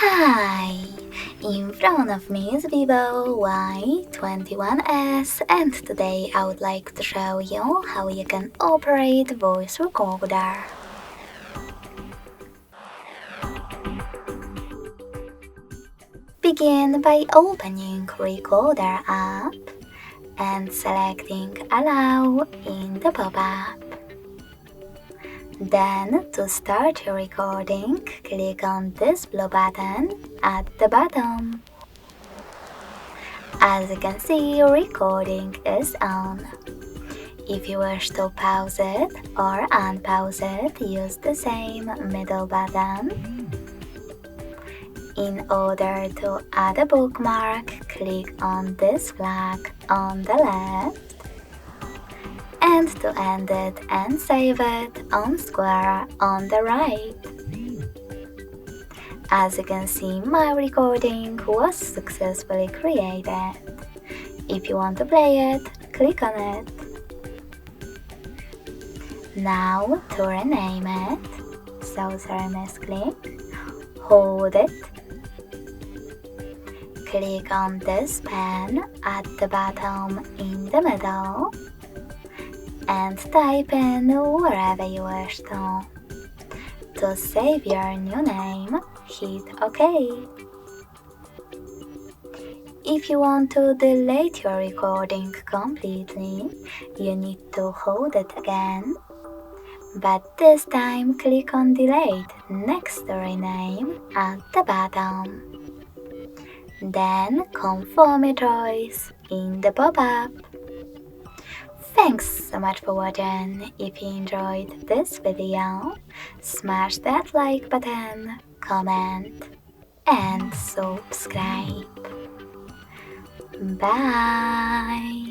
Hi! In front of me is VIVO Y21s, and today I would like to show you how you can operate voice recorder. Begin by opening Recorder app and selecting Allow in the pop-up. Then, to start your recording, click on this blue button at the bottom. As you can see, recording is on. If you wish to pause it or unpause it, use the same middle button. In order to add a bookmark, click on this flag on the left. And to end it and save it on square on the right. As you can see, my recording was successfully created. If you want to play it, click on it. Now to rename it, so click, hold it, click on this pen at the bottom in the middle, and type in wherever you wish to. To save your new name, hit OK. If you want to delete your recording completely, you need to hold it again. But this time click on Delete next to Rename at the bottom. Then confirm your choice in the pop-up. Thanks so much for watching. If you enjoyed this video, smash that like button, comment, and subscribe. Bye!